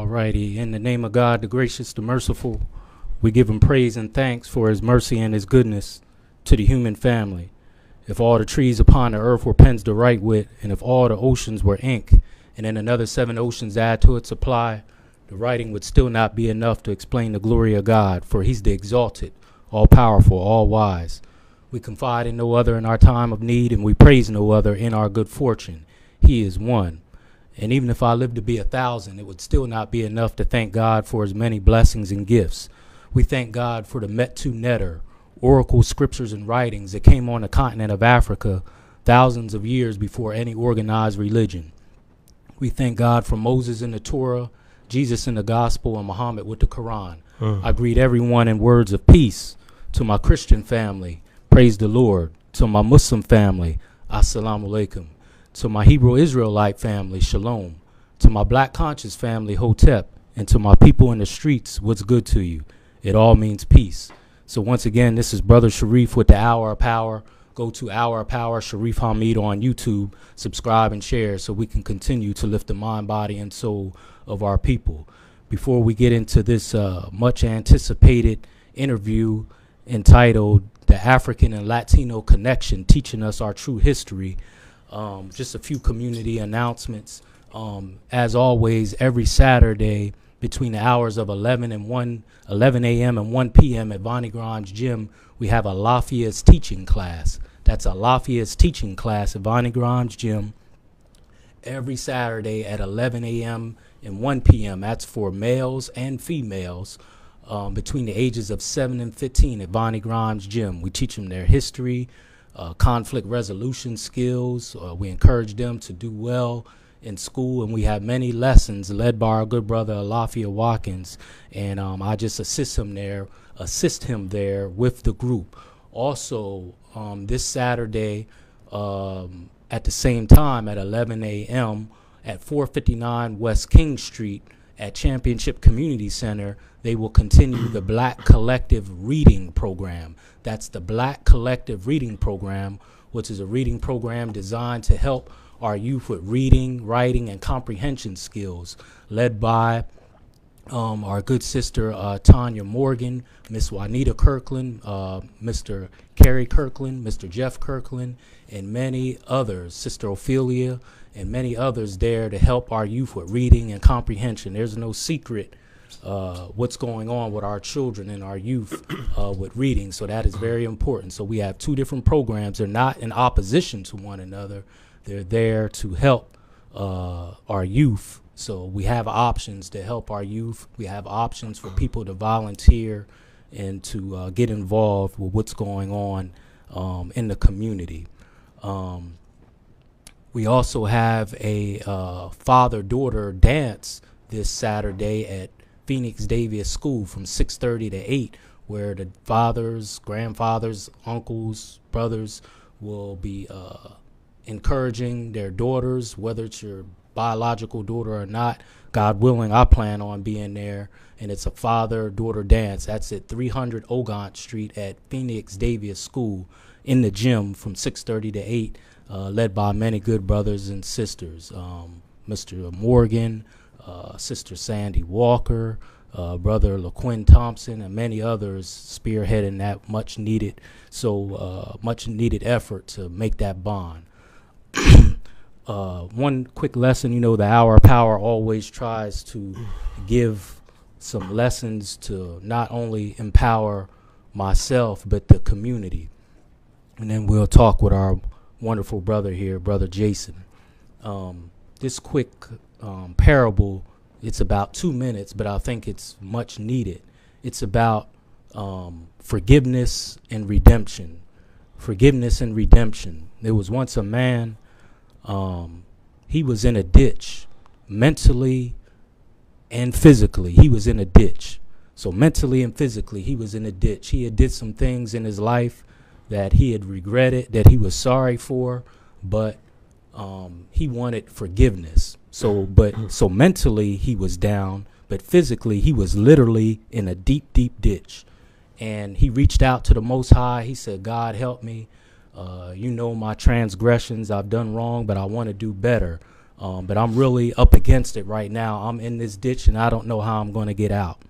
Alrighty, in the name of God, the gracious, the merciful, we give him praise and thanks for his mercy and his goodness to the human family. If all the trees upon the earth were pens to write with, and if all the oceans were ink, and then another 7 oceans add to its supply, the writing would still not be enough to explain the glory of God, for he's the exalted, all-powerful, all-wise. We confide in no other in our time of need, and we praise no other in our good fortune. He is one. And even if I lived to be 1,000, it would still not be enough to thank God for his many blessings and gifts. We thank God for the Metu Neter, oracle scriptures and writings that came on the continent of Africa thousands of years before any organized religion. We thank God for Moses in the Torah, Jesus in the gospel, and Muhammad with the Quran. I greet everyone in words of peace. To my Christian family, praise the Lord. To my Muslim family, assalamu alaikum. To my Hebrew Israelite family, shalom. To my black conscious family, hotep. And to my people in the streets, what's good to you? It all means peace. So once again, this is Brother Shareef with the Hour of Power. Go to Hour of Power, Shareef Hamid on YouTube. Subscribe and share so we can continue to lift the mind, body, and soul of our people. Before we get into this much anticipated interview entitled The African and Latino Connection, Teaching Us Our True History, just a few community announcements. As always, every Saturday between the hours of 11 a.m. and 1 p.m. at Vonnie Grimes Gym, we have a Lafayette's teaching class. That's a Lafayette's teaching class at Vonnie Grimes Gym every Saturday at 11 a.m. and 1 p.m. That's for males and females between the ages of 7 and 15 at Vonnie Grimes Gym. We teach them their history, conflict resolution skills. We encourage them to do well in school, and we have many lessons led by our good brother Alafia Watkins, and I just assist him there with the group. Also, this Saturday at the same time at 11 a.m. at 459 West King Street at Championship Community Center, they will continue the Black Collective Reading Program. That's the Black Collective Reading Program, which is a reading program designed to help our youth with reading, writing, and comprehension skills, led by our good sister Tanya Morgan, Miss Juanita Kirkland, Mr. Kerry Kirkland, Mr. Jeff Kirkland, and many others, Sister Ophelia, and many others there to help our youth with reading and comprehension. There's no secret what's going on with our children and our youth with reading, so that is very important. So we have two different programs. They're not in opposition to one another. They're there to help our youth. So we have options to help our youth. We have options for people to volunteer and to get involved with what's going on in the community. We also have a father-daughter dance this Saturday at Phoenix Davis School from 6:30 to 8, where the fathers, grandfathers, uncles, brothers will be encouraging their daughters, whether it's your biological daughter or not. God willing, I plan on being there, and it's a father-daughter dance. That's at 300 Ogant Street at Phoenix Davis School in the gym from 6:30 to 8, led by many good brothers and sisters. Mr. Morgan, Sister Sandy Walker, Brother LaQuinn Thompson, and many others spearheading that much needed effort to make that bond. One quick lesson, the Hour of Power always tries to give some lessons to not only empower myself, but the community. And then we'll talk with our wonderful brother here, Brother Jason. This quick parable, it's about 2 minutes, but I think it's much needed. It's about forgiveness and redemption. Forgiveness and redemption. There was once a man, he was in a ditch, mentally and physically. He was in a ditch. So mentally and physically, he was in a ditch. He had did some things in his life that he had regretted, that he was sorry for, but he wanted forgiveness. So mentally he was down, but physically he was literally in a deep, deep ditch. And he reached out to the Most High. He said, God, help me. My transgressions, I've done wrong, but I want to do better. But I'm really up against it right now. I'm in this ditch and I don't know how I'm going to get out.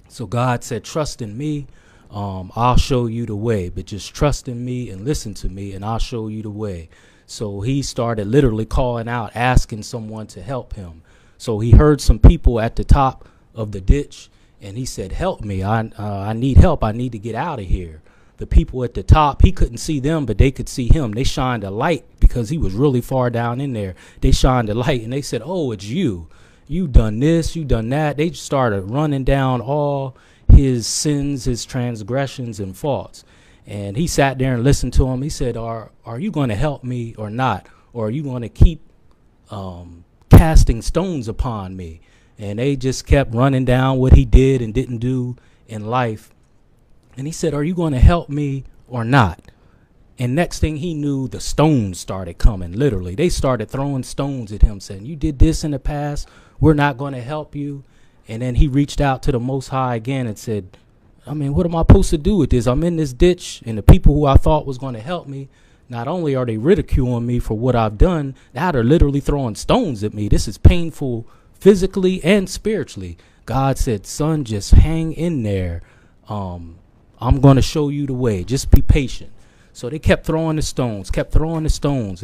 So God said, trust in me. I'll show you the way, but just trust in me and listen to me and I'll show you the way. So he started literally calling out, asking someone to help him. So he heard some people at the top of the ditch and he said, help me. I need help. I need to get out of here. The people at the top, he couldn't see them, but they could see him. They shined a light because he was really far down in there. They shined a light and they said, oh, it's you. You done this, you done that. They started running down all his sins, his transgressions and faults. And he sat there and listened to him. He said, are you going to help me or not? Or are you going to keep casting stones upon me? And they just kept running down what he did and didn't do in life. And he said, are you going to help me or not? And next thing he knew, the stones started coming, literally. They started throwing stones at him, saying, you did this in the past. We're not going to help you. And then he reached out to the Most High again and said, I mean, what am I supposed to do with this? I'm in this ditch, and the people who I thought was going to help me, not only are they ridiculing me for what I've done, now they're literally throwing stones at me. This is painful physically and spiritually. God said, son, just hang in there. I'm going to show you the way. Just be patient. So they kept throwing the stones,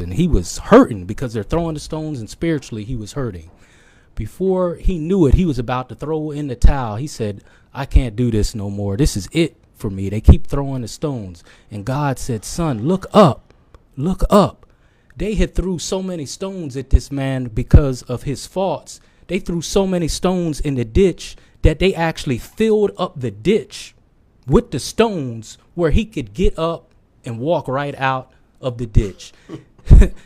and he was hurting because they're throwing the stones, and spiritually he was hurting. Before he knew it, he was about to throw in the towel. He said, I can't do this no more. This is it for me. They keep throwing the stones. And God said, son, look up. Look up. They had threw so many stones at this man because of his faults. They threw so many stones in the ditch that they actually filled up the ditch with the stones where he could get up and walk right out of the ditch.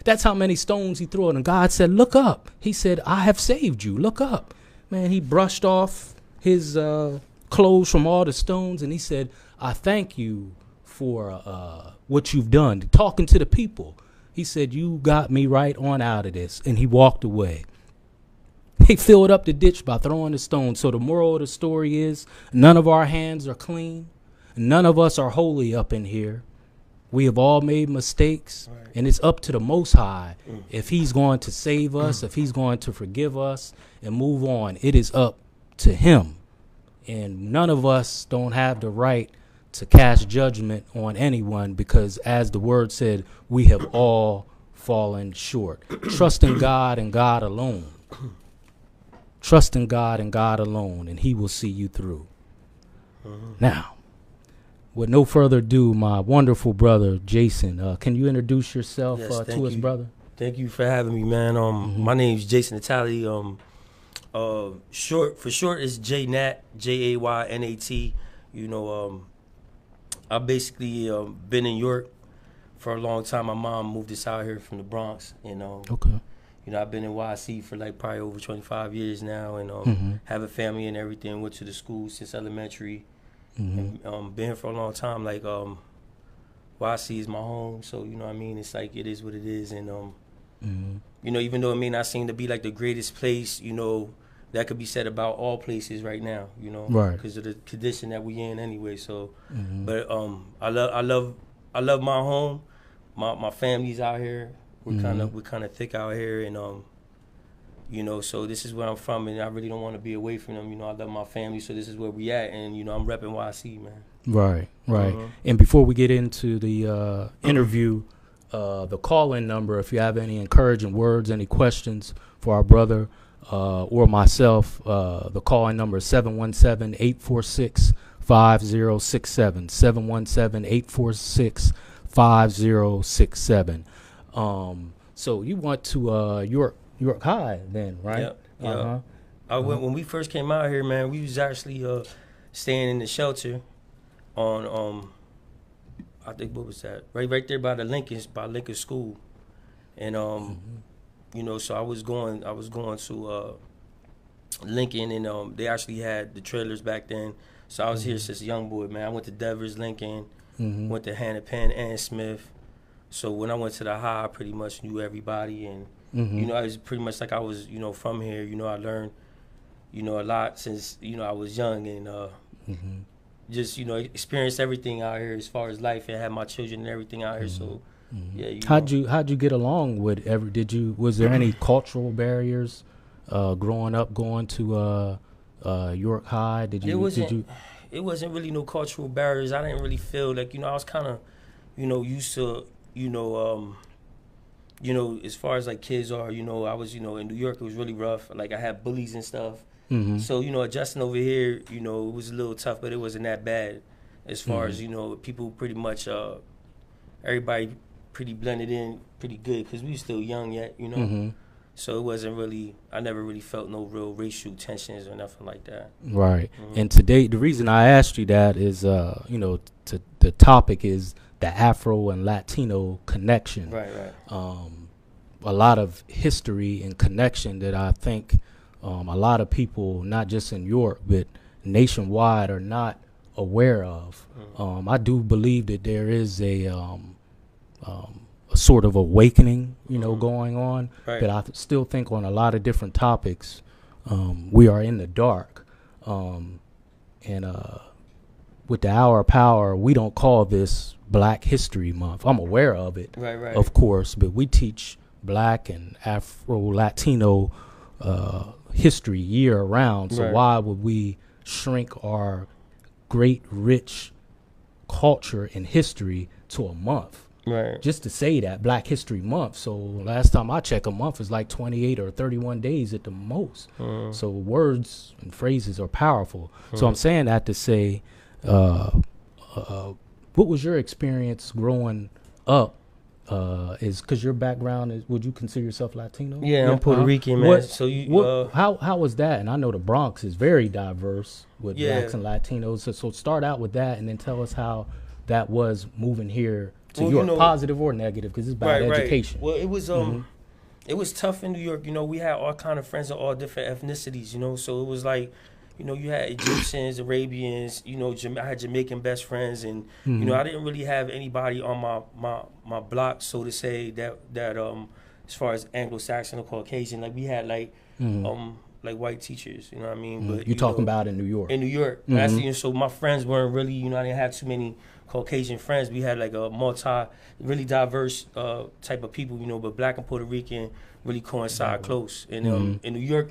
That's how many stones he threw at him. And God said, look up. He said, I have saved you. Look up. Man, he brushed off his clothes from all the stones. And he said, I thank you for what you've done. Talking to the people. He said, you got me right on out of this. And he walked away. He filled up the ditch by throwing the stones. So the moral of the story is none of our hands are clean. None of us are holy up in here. We have all made mistakes, right. And it's up to the Most High if he's going to save us, if he's going to forgive us and move on. It is up to him. And none of us don't have the right to cast judgment on anyone because, as the word said, we have all fallen short. Trust in God and God alone. Trust in God and God alone, and he will see you through. Now, with no further ado, my wonderful brother, Jason, can you introduce yourself to us, brother? Thank you for having me, man. My name's Jason Natali. Short is J-Nat, J-A-Y-N-A-T. You know, I basically been in York for a long time. My mom moved us out here from the Bronx, and Okay. you know, I've been in YC for like probably over 25 years now, and have a family and everything. Went to the school since elementary. And, been here for a long time. Like YC is my home, so you know what I mean. It's like it is what it is, and you know, even though it may not seem to be like the greatest place, you know, that could be said about all places right now, you know, right? Because of the condition that we in anyway. So, but I love my home. My family's out here. We're kind of thick out here, and you know, so this is where I'm from, and I really don't want to be away from them. You know, I love my family, so this is where we at, and you know, I'm repping YC, man. Right. And before we get into the interview, the call-in number, if you have any encouraging words, any questions for our brother or myself, the call-in number is 717-846-5067, 717-846-5067. So you went to York High then, right? Yep. When we first came out here, man, we was actually staying in the shelter on I think what was that? Right there by the Lincoln School. And you know, so I was going to Lincoln, and they actually had the trailers back then. So I was here since a young boy, man. I went to Devers, Lincoln, went to Hannah-Penn and Smith. So when I went to the high, I pretty much knew everybody, and you know, I was pretty much like I was, you know, from here. You know, I learned, you know, a lot since, you know, I was young, and just, you know, experienced everything out here as far as life, and had my children and everything out here. So, Yeah, you How'd know. you get along with was there any cultural barriers growing up going to York High? It wasn't. It wasn't really no cultural barriers. I didn't really feel like, I was kind of, used to, you know, as far as like kids are, I was, in New York, it was really rough. Like I had bullies and stuff. Mm-hmm. So, adjusting over here, it was a little tough, but it wasn't that bad. As far as, people pretty much, everybody pretty blended in pretty good because we were still young yet, Mm-hmm. So it wasn't really, I never really felt no real racial tensions or nothing like that. Right. Mm-hmm. And today, the reason I asked you that is, the topic is the Afro and Latino connection. Right, right. A lot of history and connection that I think a lot of people, not just in York, but nationwide, are not aware of. Mm-hmm. I do believe that there is a sort of awakening, going on. Right. But I still think on a lot of different topics, we are in the dark. And with the Hour of Power, we don't call this Black History Month. I'm aware of it, Right. of course, but we teach Black and Afro-Latino history year round. So why would we shrink our great, rich culture and history to a month? Right. Just to say that Black History Month. So last time I checked, a month is like 28 or 31 days at the most. So words and phrases are powerful. So I'm saying that to say, what was your experience growing up? Is because your background is, would you consider yourself Latino? Yeah, I'm Puerto Rican, man. So how was that? And I know the Bronx is very diverse with Blacks and Latinos. So start out with that, and then tell us how that was moving here to York, positive or negative, because it's about education. Well, it was it was tough in New York. We had all kind of friends of all different ethnicities. So it was like, you had Egyptians, Arabians. I had Jamaican best friends, and I didn't really have anybody on my block, so to say, that as far as Anglo-Saxon or Caucasian, like we had like white teachers. You know what I mean? But you're talking about in New York. In New York, so my friends weren't really. I didn't have too many Caucasian friends. We had like a really diverse type of people, but Black and Puerto Rican really coincide close. And in New York,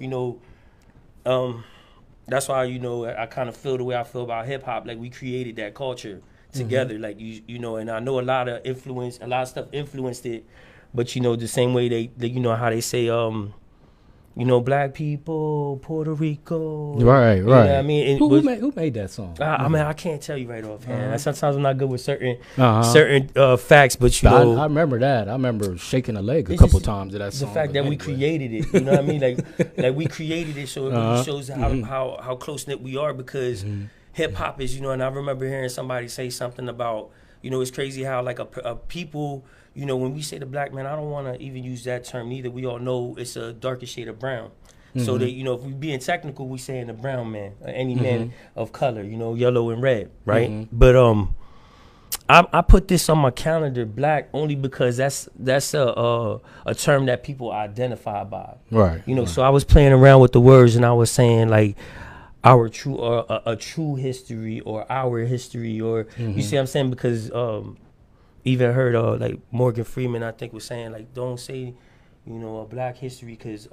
that's why I kind of feel the way I feel about hip hop. Like we created that culture together. Like and I know a lot of stuff influenced it. But the same way they how they say Black people, Puerto Rico. Right. I mean, who made that song? I mean, I can't tell you right offhand. Sometimes I'm not good with certain facts, but I remember that. I remember shaking a leg a couple times of that song. The fact that we created it, you know what I mean? Like we created it, so it really shows how close knit we are, because hip hop is, and I remember hearing somebody say something about, it's crazy how like a people. When we say the black man, I don't want to even use that term either. We all know it's a darker shade of brown. So that, if we being technical, we saying the brown man, or any man of color, yellow and red, right? But I put this on my calendar, black, only because that's a term that people identify by, right? So I was playing around with the words, and I was saying like our true or a true history, or our history, or you see what I'm saying? Because even heard like Morgan Freeman, I think, was saying like, don't say a black history, because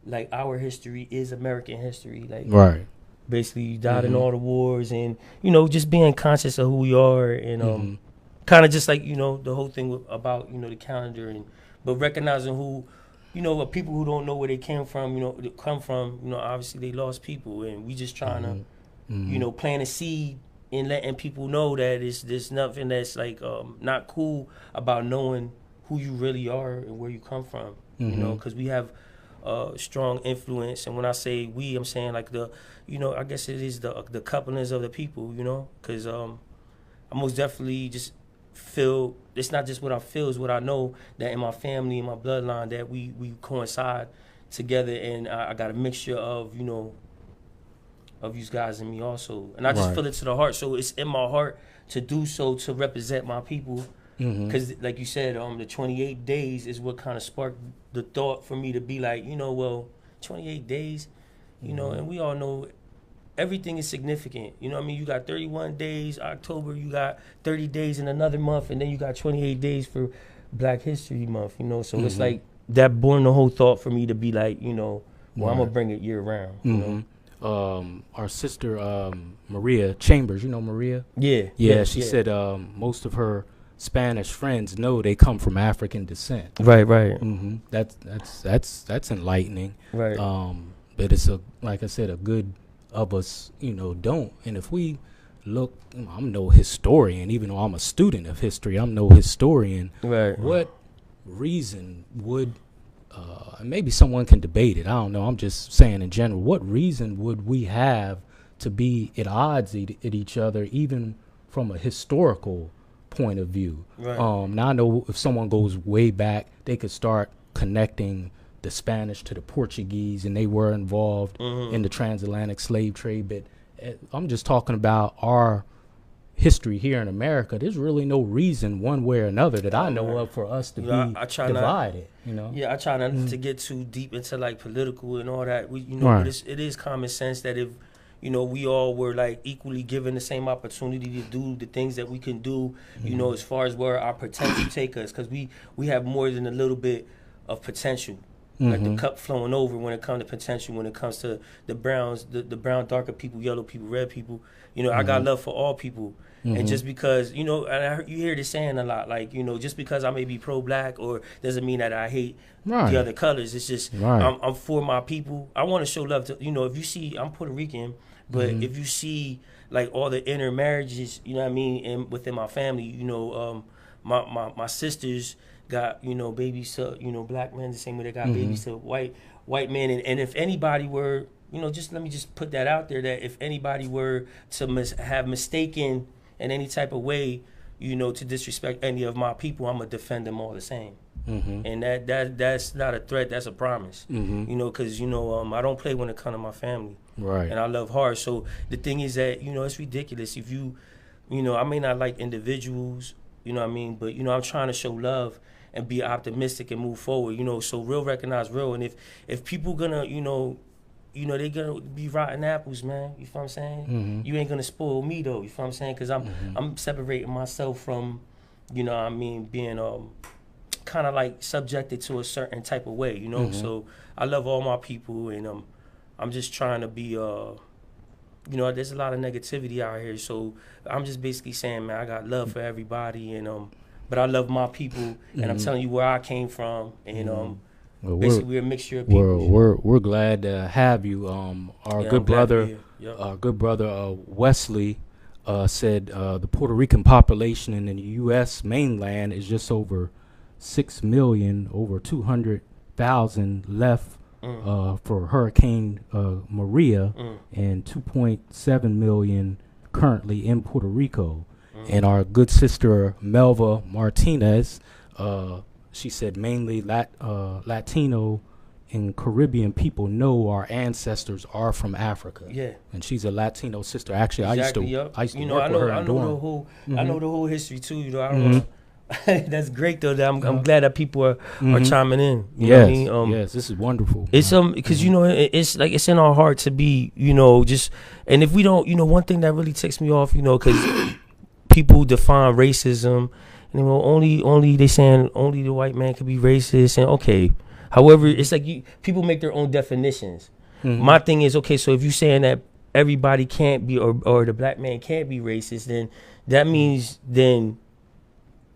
like our history is American history, like right. Basically, you died in all the wars, and just being conscious of who we are, and kind of just like the whole thing about the calendar, but recognizing who people who don't know where they came from, obviously they lost people, and we just trying to plant a seed and letting people know that there's nothing that's like not cool about knowing who you really are and where you come from, because we have strong influence. And when I say we, I'm saying like I guess it is the couplings of the people, because I most definitely just feel, it's not just what I feel, it's what I know, that in my family, in my bloodline, that we coincide together, and I got a mixture of of you guys and me also, and I just feel it to the heart. So it's in my heart to do so, to represent my people, because like you said, the 28 days is what kind of sparked the thought for me to be like, 28 days, and we all know everything is significant. You know what I mean? You got 31 days, October, you got 30 days in another month, and then you got 28 days for Black History Month, you know? So it's like that born the whole thought for me to be like, you know, well, I'm going to bring it year round, you know? Our sister, Maria Chambers, you know Maria? Yeah. She said most of her Spanish friends know they come from African descent. Right. That's enlightening. Right. But it's like I said, a good of us, you know, don't. And if we look, you know, I'm no historian, even though I'm a student of history, I'm no historian. Right. What reason would, maybe someone can debate it, I don't know, I'm just saying in general, what reason would we have to be at odds at each other, even from a historical point of view? Right. Now I know if someone goes way back, they could start connecting the Spanish to the Portuguese, and they were involved in the transatlantic slave trade. But I'm just talking about our history here in America. There's really no reason one way or another that I know of for us to be divided. Yeah, I try not to get too deep into like political and all that. But it is common sense that if, you know, we all were like equally given the same opportunity to do the things that we can do, you know, as far as where our potential take us, because we have more than a little bit of potential. Like the cup flowing over when it comes to potential, when it comes to the browns, the brown, darker people, yellow people, red people. You know, I got love for all people. And just because, you know, and you hear this saying a lot, like, you know, just because I may be pro-black or doesn't mean that I hate the other colors. It's just I'm for my people. I want to show love to, you know, if you see, I'm Puerto Rican, but if you see like all the intermarriages, you know what I mean, and within my family, you know, my sisters got, you know, babies to, you know, black men the same way they got babies to white men. And if anybody were, you know, just let me just put that out there, that if anybody were to have mistaken in any type of way, you know, to disrespect any of my people, I'm going to defend them all the same. And that's not a threat, that's a promise. You know, because, you know, I don't play when it comes to my family. Right. And I love hard. So the thing is that, you know, it's ridiculous. If you know, I may not like individuals, you know what I mean, but, you know, I'm trying to show love and be optimistic and move forward, you know, so real recognize real. And if people gonna, you know, they gonna be rotten apples, man, you feel what I'm saying? You ain't gonna spoil me though, you feel what I'm saying? Because I'm separating myself from, you know what I mean, being kind of like subjected to a certain type of way, you know? So I love all my people, and I'm just trying to be, you know, there's a lot of negativity out here, so I'm just basically saying, man, I got love for everybody, and but I love my people, and I'm telling you where I came from, and well, basically we're a mixture of people. We're glad to have you. Our good brother, Wesley, said the Puerto Rican population in the U.S. mainland is just over 6 million, over 200,000 left for Hurricane Maria, and 2.7 million currently in Puerto Rico. And our good sister Melva Martinez, she said mainly Latino and Caribbean people know our ancestors are from Africa. Yeah. And she's a Latino sister. Actually, I used to work with her in Durham. I know the whole history too. You know, I don't know. That's great though. That I'm glad that people are chiming in. You know what I mean? Yes, this is wonderful. It's because you know, it's like it's in our heart to be, you know, just, and if we don't, you know, one thing that really ticks me off, you know, because people define racism, and only they saying only the white man could be racist, and okay, however, it's like people make their own definitions. My thing is, okay, so if you're saying that everybody can't be, or the black man can't be racist, then that means then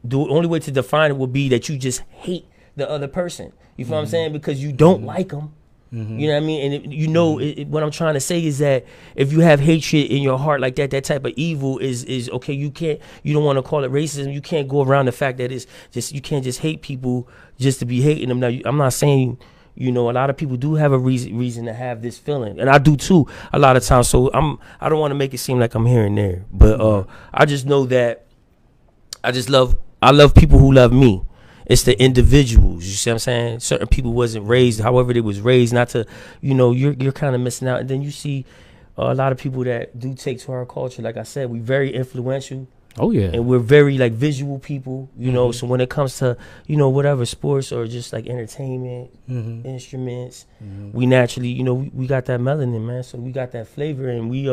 the only way to define it will be that you just hate the other person. You feel what I'm saying? Because you don't like them. You know what I mean? And you know, what I'm trying to say is that if you have hatred in your heart like that type of evil is okay. You don't want to call it racism. You can't go around the fact that it's just, you can't just hate people just to be hating them. Now, I'm not saying, you know, a lot of people do have a reason to have this feeling, and I do too a lot of times. So I don't want to make it seem like I'm here and there, but I just know that I love people who love me. It's the individuals, you see what I'm saying? Certain people wasn't raised however they was raised, not to, you know, you're kind of missing out. And then you see a lot of people that do take to our culture. Like I said, we very influential. Oh yeah. And we're very like visual people, you know. So when it comes to, you know, whatever sports or just like entertainment, instruments, we naturally, you know, we got that melanin, man. So we got that flavor, and we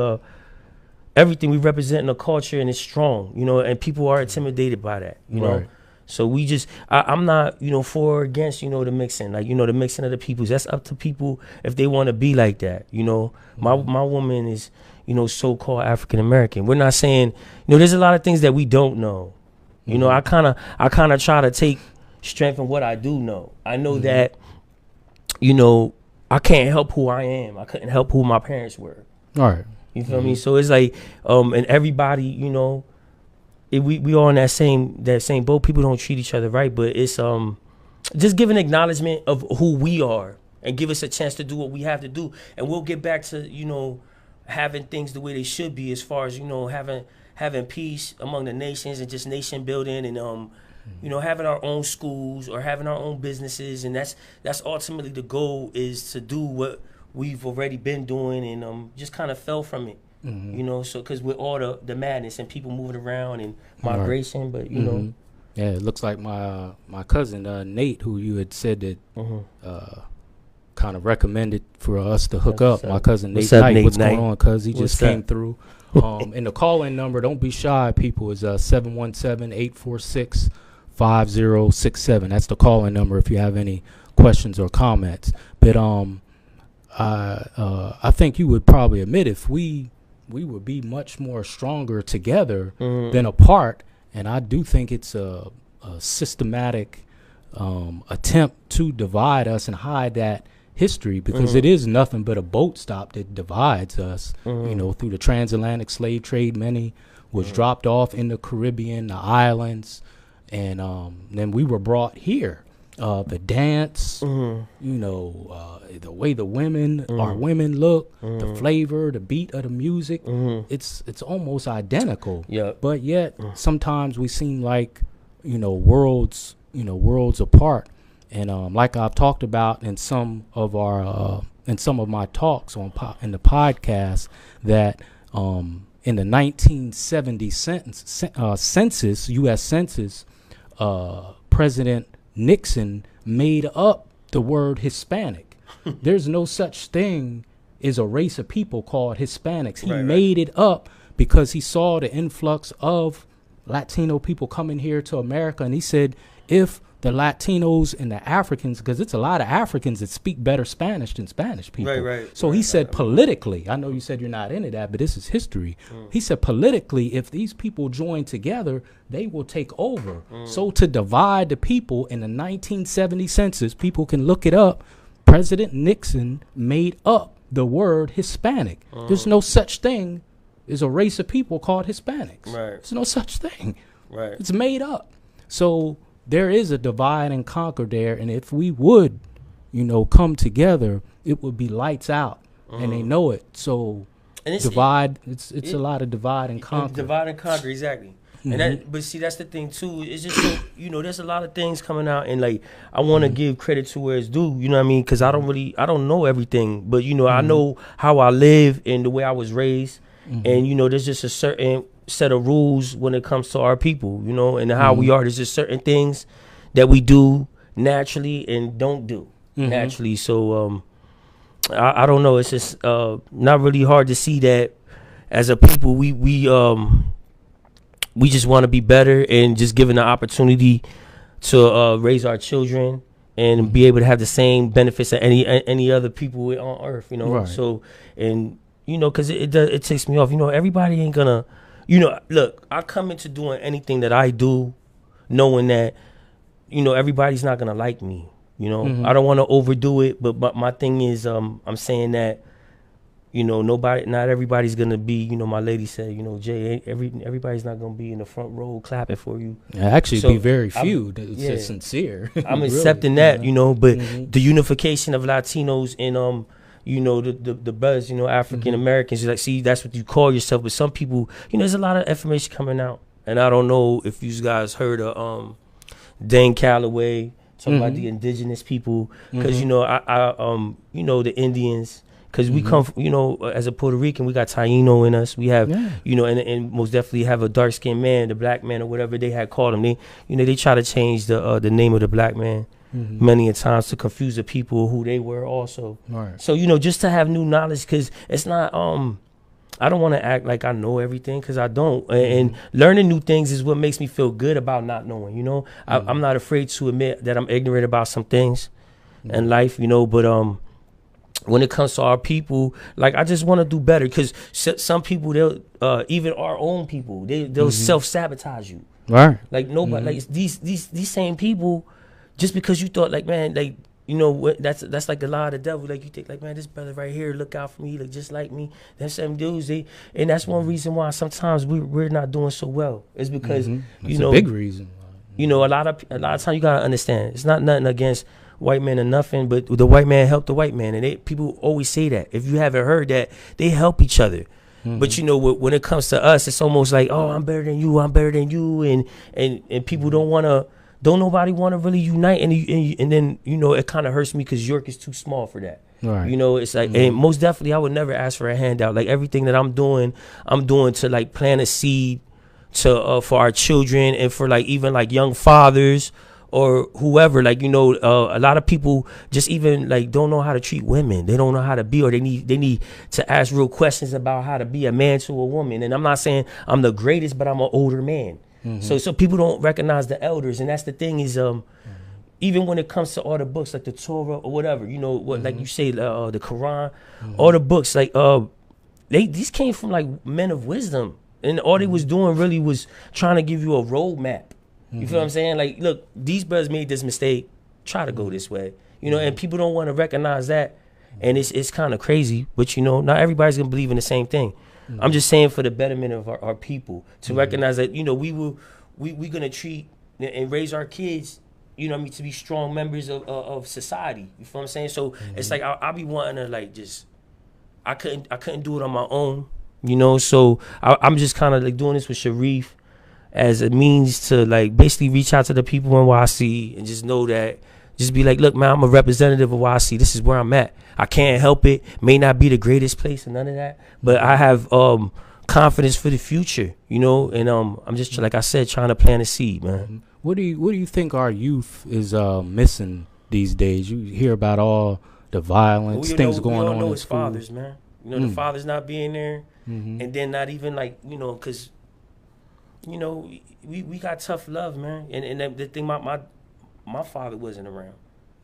everything we represent in the culture, and it's strong, you know. And people are intimidated by that, you know. So we just, I'm not, you know, for or against, you know, the mixing, like, you know, the mixing of the peoples. That's up to people if they want to be like that, you know. My woman is, you know, so-called African American. We're not saying, you know, there's a lot of things that we don't know. You know, I kind of try to take strength in what I do know. I know that, you know, I can't help who I am. I couldn't help who my parents were. All right. You feel me? So it's like, and everybody, you know, we all in that same boat. People don't treat each other right, but it's just give an acknowledgement of who we are and give us a chance to do what we have to do, and we'll get back to, you know, having things the way they should be, as far as, you know, having peace among the nations and just nation building, and you know, having our own schools or having our own businesses, and that's ultimately the goal, is to do what we've already been doing, and just kind of fell from it. You know, so because with all the madness and people moving around and migration, but you know, yeah, it looks like my cousin Nate, who you had said that kind of recommended for us to hook up. My cousin Nate Knight. What's going on, cuz? He just came through. And the call-in number, don't be shy, people, is 717-846-5067. That's the call-in number if you have any questions or comments. But I think you would probably admit if we would be much more stronger together than apart. And I do think it's a systematic attempt to divide us and hide that history, because it is nothing but a boat stop that divides us. You know, through the transatlantic slave trade, many was dropped off in the Caribbean, the islands, and then we were brought here. The dance, you know, the way the women, our women look, the flavor, the beat of the music, it's almost identical. But yet sometimes we seem like, you know, worlds apart. And like I've talked about in some of my talks in the podcast, that in the 1970 census, U.S. Census, President Nixon made up the word Hispanic. There's no such thing as a race of people called Hispanics. He made it up because he saw the influx of Latino people coming here to America, and he said, if the Latinos and the Africans, because it's a lot of Africans that speak better Spanish than Spanish people. So he said politically, I know you said you're not into that, but this is history. He said politically, if these people join together, they will take over. So to divide the people in the 1970 census, people can look it up, President Nixon made up the word Hispanic. There's no such thing as a race of people called Hispanics. There's no such thing. It's made up. So there is a divide and conquer there, and if we would, you know, come together, it would be lights out, and they know it. So it's a lot of divide and conquer. Divide and conquer, exactly. And that, but see, that's the thing too. It's just so, you know, there's a lot of things coming out, and like I want to give credit to where it's due. You know what I mean? Because I don't know everything, but you know, I know how I live and the way I was raised, and you know, there's just a certain set of rules when it comes to our people, you know, and how we are. There's just certain things that we do naturally and don't do naturally. So I don't know. It's just not really hard to see that as a people we just want to be better, and just given the opportunity to raise our children and be able to have the same benefits that any other people on earth, you know. So, and you know, because it takes me off. You know, everybody ain't gonna. You know, look, I come into doing anything that I do knowing that, you know, everybody's not going to like me. You know, I don't want to overdo it. But my thing is, I'm saying that, you know, not everybody's going to be, you know, my lady said, you know, Jay, everybody's not going to be in the front row clapping for you. Actually, so be very few. It's just sincere. I'm really accepting that, you know, but the unification of Latinos and, you know, the brothers, you know, African Americans, like, see, that's what you call yourself. But some people, you know, there's a lot of information coming out, and I don't know if you guys heard of Dan Calloway talking about the indigenous people, because you know, I you know, the Indians Because we come, you know, as a Puerto Rican, we got Taino in us. We have, you know, and most definitely have a dark skinned man, the black man or whatever they had called him. They, you know, they try to change the name of the black man many a times to confuse the people who they were also. Right. So, you know, just to have new knowledge, because it's not, I don't want to act like I know everything, because I don't. And learning new things is what makes me feel good about not knowing, you know. I'm not afraid to admit that I'm ignorant about some things in life, you know, but when it comes to our people, like, I just want to do better, because some people, they'll even our own people, they'll self-sabotage you. Right. Like, nobody, like, these same people, just because you thought, like, man, like, you know, that's like the lie of the devil. Like, you think, like, man, this brother right here, look out for me, he look just like me. Them same dudes, and that's one reason why sometimes we're not doing so well. It's because, you know, a big reason. You know, a lot of times you gotta understand, it's not nothing against white men or nothing, but the white man helped the white man, and people always say that. If you haven't heard that, they help each other. But you know, when it comes to us, it's almost like, oh, I'm better than you, and people don't nobody want to really unite, and then, you know, it kind of hurts me because York is too small for that. Right. You know, it's like, and most definitely, I would never ask for a handout. Like, everything that I'm doing to, like, plant a seed to for our children, and for, like, even, like, young fathers or whoever. Like, you know, a lot of people just even, like, don't know how to treat women. They don't know how to be, or they need to ask real questions about how to be a man to a woman. And I'm not saying I'm the greatest, but I'm an older man. So people don't recognize the elders, and that's the thing is, even when it comes to all the books like the Torah or whatever, you know, what like you say, the Quran, all the books, like these came from, like, men of wisdom, and all they was doing really was trying to give you a roadmap. You feel what I'm saying? Like, look, these brothers made this mistake. Try to go this way, you know, and people don't want to recognize that, and it's kind of crazy. But, you know, not everybody's gonna believe in the same thing. I'm just saying, for the betterment of our people, to recognize that, you know, we're gonna treat and raise our kids, you know what I mean, to be strong members of society. You feel what I'm saying? So it's like, I'll be wanting to, like, just, I couldn't do it on my own, you know. So I'm just kind of, like, doing this with Shareef as a means to, like, basically reach out to the people in YC and just know that, just be like, look, man, I'm a representative of YC. This is where I'm at. I can't help it. May not be the greatest place and none of that, but I have confidence for the future, you know. And I'm just, like I said, trying to plant a seed, man. What do you think our youth is missing these days? You hear about all the violence, things going on. We all know in it's school. fathers, man. You know, the fathers not being there, and then not even, like, you know, because, you know, we got tough love, man. And the thing, my father wasn't around.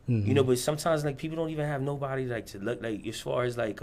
You know, but sometimes, like, people don't even have nobody, like, to look, like, as far as, like,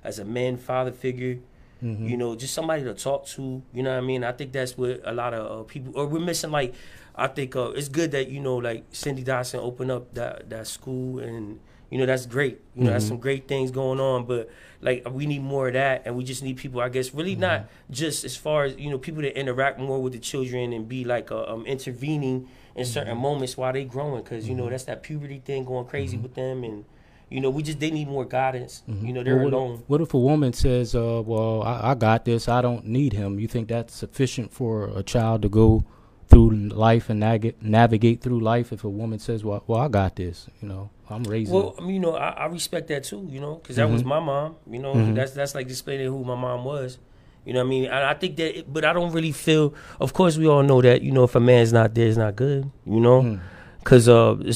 as a man father figure, you know, just somebody to talk to, you know what I mean? I think that's what a lot of people, or we're missing. Like, I think it's good that, you know, like, Cindy Dotson opened up that school, and, you know, that's great. You know, that's some great things going on, but, like, we need more of that, and we just need people, I guess, really not just as far as, you know, people to interact more with the children and be, like, intervening in certain moments while they growing, because, you know, that's that puberty thing going crazy with them, and, you know, they need more guidance. You know, they're alone. What if a woman says, well, I got this, I don't need him? You think that's sufficient for a child to go through life and navigate through life? If a woman says, well, I got this, you know, I'm raising. Well, I mean, you know, I respect that too, you know, because that was my mom. You know, that's like displaying who my mom was. You know what I mean? I think that, but I don't really feel, of course, we all know that, you know, if a man's not there, it's not good, you know? Because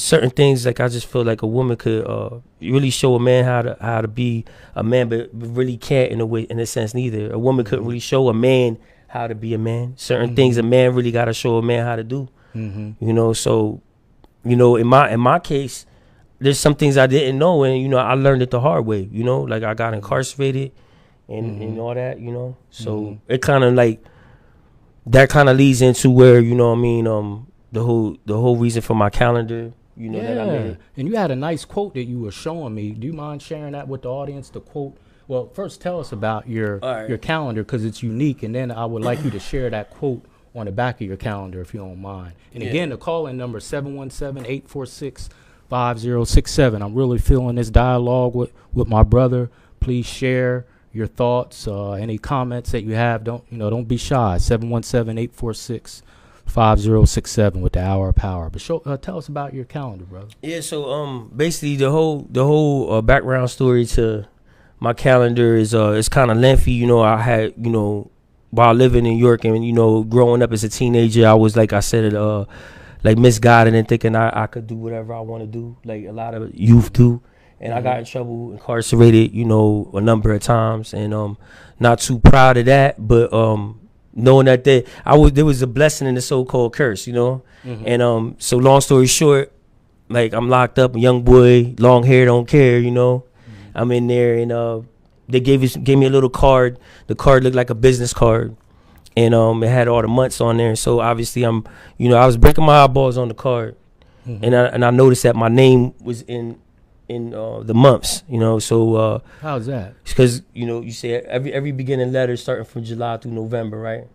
certain things, like, I just feel like a woman could really show a man how to be a man, but really can't in a sense neither. A woman couldn't really show a man how to be a man. Certain things a man really got to show a man how to do. You know, so, you know, in my case, there's some things I didn't know, and, you know, I learned it the hard way, you know? Like, I got incarcerated. And all that, you know, so it kind of, like, that kind of leads into where, you know what I mean, the whole reason for my calendar, you know, that I made. And you had a nice quote that you were showing me. Do you mind sharing that with the audience, the quote? Well, first tell us about your calendar, because it's unique, and then I would like you to share that quote on the back of your calendar, if you don't mind. And again, the call-in number 717-846-5067. I'm really feeling this dialogue with my brother. Please share your thoughts, any comments that you have. Don't be shy. 717-846-5067 with the Hour of Power. But tell us about your calendar, brother. Yeah, so basically the whole background story to my calendar is it's kind of lengthy. You know, I had, you know, while living in New York and, you know, growing up as a teenager, I was, like I said, like misguided and thinking I could do whatever I want to do, like a lot of youth do. And I got in trouble, incarcerated, you know, a number of times, and not too proud of that, but knowing that there was a blessing in the so-called curse, you know. And so long story short, like, I'm locked up, a young boy, long hair, don't care, you know. I'm in there, and they gave me a little card. The card looked like a business card, and it had all the months on there. So obviously I was breaking my eyeballs on the card, and I noticed that my name was in the months, you know. So how's that? Because, you know, you say every beginning letter starting from July through November, right?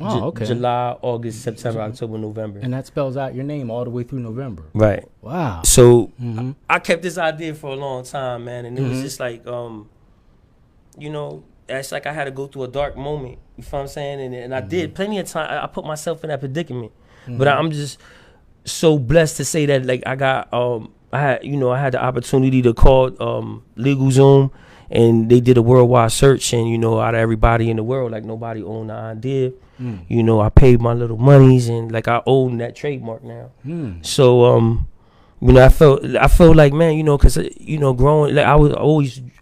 Oh, okay. July, August, September, October, November. And that spells out your name all the way through November. Right. Wow. So I kept this idea for a long time, man, and it was just like, you know, it's like I had to go through a dark moment. You feel what I'm saying? And I did plenty of time. I put myself in that predicament, but I'm just so blessed to say that, like, I got I had the opportunity to call LegalZoom, and they did a worldwide search, and, you know, out of everybody in the world, like, nobody owned the idea. You know, I paid my little monies, and, like, I own that trademark now. So you know, I felt like, man, you know, because, you know, growing, like, I was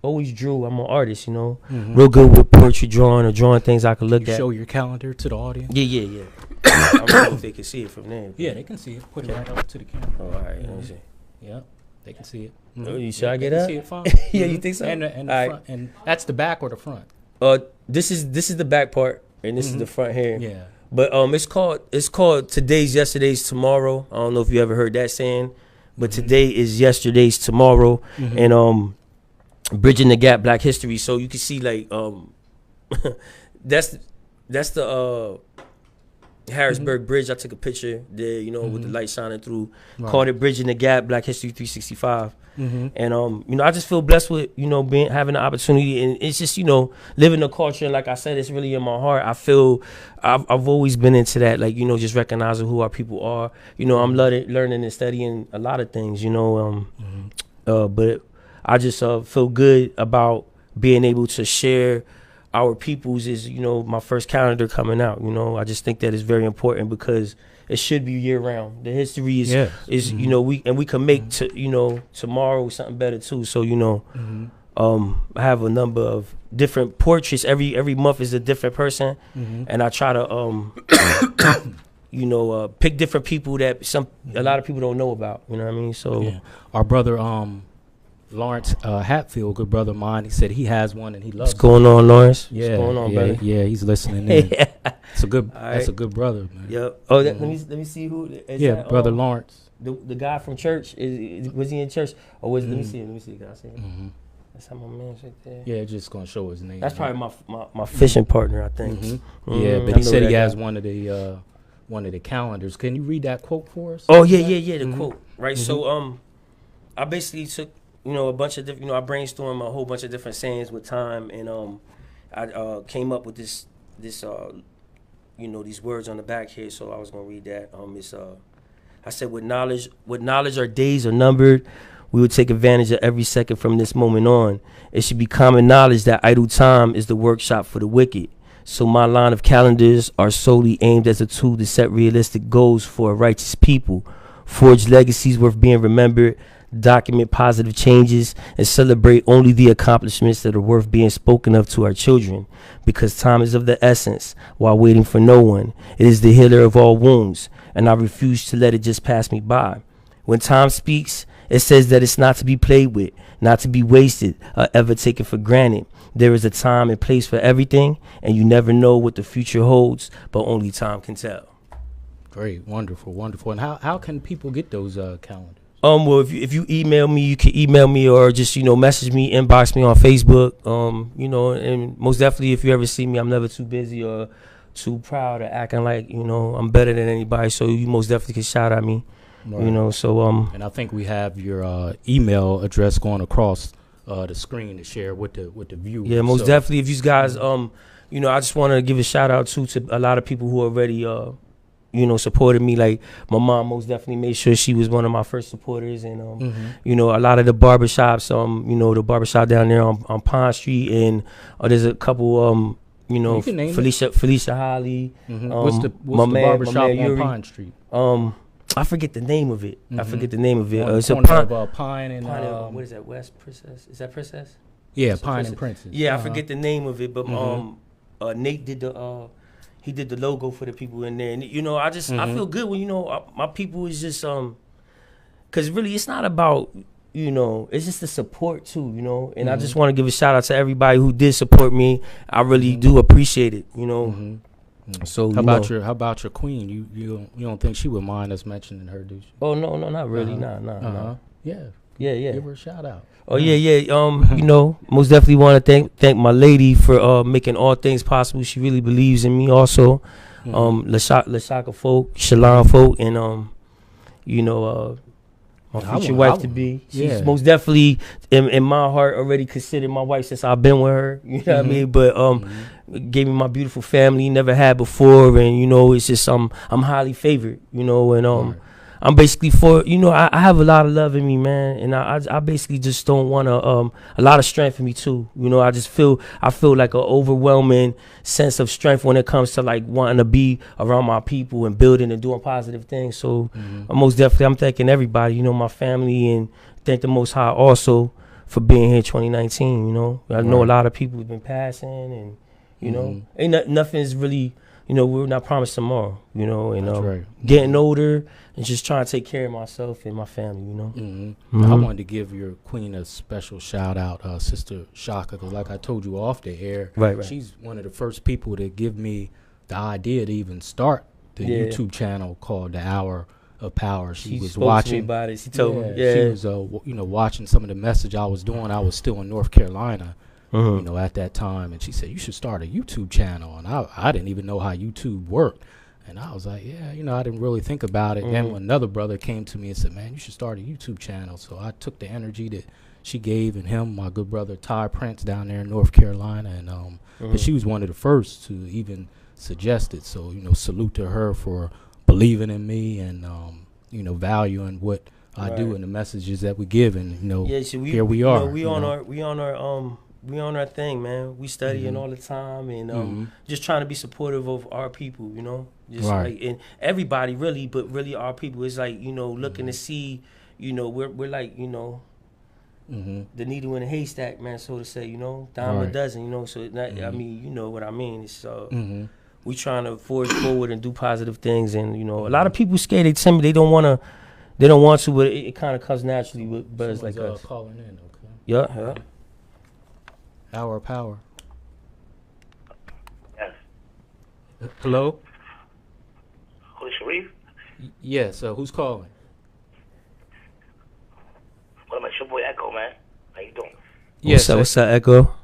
always drew. I'm an artist, you know, real good with portrait drawing or drawing things I could look at. Show your calendar to the audience. Yeah. I don't know if they can see it from there. Yeah, they can see it. Put it right up to the camera. Oh, all right, let me see. Yeah, they can see it. Oh, you sure I get up? See it fine. Yeah, you think so? And the front, and that's the back or the front? This is the back part, and this is the front here. Yeah. But it's called Today's Yesterday's Tomorrow. I don't know if you ever heard that saying, but today is yesterday's tomorrow, and bridging the gap, Black History. So you can see, like, that's the Harrisburg Bridge. I took a picture there, you know, with the light shining through. Right. Called it Bridging the Gap, Black History 365. And you know, I just feel blessed with, you know, having the opportunity, and it's just, you know, living the culture. And like I said, it's really in my heart. I feel I've always been into that, like, you know, just recognizing who our people are. You know, I'm learning and studying a lot of things, you know, but I just feel good about being able to share our peoples. Is, you know, my first calendar coming out. You know, I just think that is very important because it should be year round. The history is you know, we can make you know, tomorrow something better too. So, you know, I have a number of different portraits. Every month is a different person, and I try to you know, pick different people that a lot of people don't know about. You know what I mean? So our brother Lawrence Hatfield, good brother of mine, he said he has one and he loves it. What's going on, Lawrence? Yeah, what's going on, brother? Yeah, he's listening in. It's a good. Right. That's a good brother, man. Yep. Oh, let me see who. Is that, brother Lawrence. The guy from church. Was he in church or was? Let me see. Can I see him? That's how my man's right there. Yeah, just gonna show his name. That's probably my fishing partner, I think. Yeah, but he said he has one of the calendars. Can you read that quote for us? Oh yeah. The quote, right? So I basically took, you know, a bunch of different, you know, I brainstormed a whole bunch of different sayings with time, and I came up with this you know, these words on the back here. So I was gonna read that. I said, with knowledge our days are numbered. We would take advantage of every second from this moment on. It should be common knowledge that idle time is the workshop for the wicked. So my line of calendars are solely aimed as a tool to set realistic goals for a righteous people, forge legacies worth being remembered, document positive changes, and celebrate only the accomplishments that are worth being spoken of to our children, because time is of the essence while waiting for no one. It is the healer of all wounds, and I refuse to let it just pass me by. When time speaks, it says that it's not to be played with, not to be wasted, or ever taken for granted. There is a time and place for everything, and you never know what the future holds, but only time can tell. Great, wonderful. And how can people get those calendars? Well, if you email me, you can email me, or just, you know, message me, inbox me on Facebook. You know, and most definitely, if you ever see me, I'm never too busy or too proud of acting like, you know, I'm better than anybody. So you most definitely can shout at me. Right. You know, so and I think we have your email address going across the screen to share with the viewers. Yeah, most definitely. If you guys, you know, I just want to give a shout out to a lot of people who already you know, supported me. Like my mom most definitely made sure she was one of my first supporters, and you know, a lot of the barbershops, you know, the barbershop down there on Pond Street, and there's a couple, you know, You Felicia Holly. What's the barbershop on Pond Street? I forget the name of it. I forget the name of it. On It's the a corner of Pine and what is that? West Princess? Is that Princess? Yeah, Pine and Princess. Yeah, I forget the name of it, but Nate did the he did the logo for the people in there, and you know, I feel good when, you know, my people is just because really it's not about, you know, it's just the support too, you know, and I just want to give a shout out to everybody who did support me. I really do appreciate it, you know. So how about your queen? You don't think she would mind us mentioning her, do you? Oh no, not really, nah. Yeah. Give her a shout out. Oh yeah. You know, most definitely want to thank my lady for making all things possible. She really believes in me. Also, Lashaka folk, Shalon folk, and you know, my future wife to be. She's most definitely in my heart already considered my wife since I've been with her. You know what I mean? But gave me my beautiful family, never had before, and you know, it's just I'm highly favored. You know, and I'm basically you know, I have a lot of love in me, man, and I basically just don't want to a lot of strength in me too. You know, I feel like an overwhelming sense of strength when it comes to like wanting to be around my people and building and doing positive things. So I'm thanking everybody, you know, my family, and thank the Most High also for being here 2019. You know, I know a lot of people have been passing, and you know, nothing's really, you know, we're not promised tomorrow, you know, and getting older and just trying to take care of myself and my family, you know. I wanted to give your queen a special shout out, Sister Shaka, because like I told you off the air, she's one of the first people to give me the idea to even start the YouTube channel called The Hour of Power. She was watching about it. She told me, she was, you know, watching some of the message I was doing. I was still in North Carolina. You know, at that time, and she said, you should start a YouTube channel, and I didn't even know how YouTube worked, and I was like, yeah, you know, I didn't really think about it. Then when another brother came to me and said, man, you should start a YouTube channel, so I took the energy that she gave, and him, my good brother Ty Prince down there in North Carolina, and but she was one of the first to even suggest it, so, you know, salute to her for believing in me and you know, valuing what I do and the messages that we give, and you know, here we are. You know, we on our thing, man. We studying all the time, and just trying to be supportive of our people, you know. Just like, and everybody really, but really our people is like, you know, looking to see, you know, we're like, you know, the needle in a haystack, man, so to say, you know, dime a dozen, you know. So I mean, you know what I mean. It's we trying to forge forward and do positive things, and you know, a lot of people scared. They tell me they don't want to, but it kind of comes naturally with brothers like us. Calling in, okay. Yeah. Hour of Power. Yes. Hello? Who's Shareef? Yes, who's calling? What about your boy Echo, man? How you doing? Yes, what's up, Echo?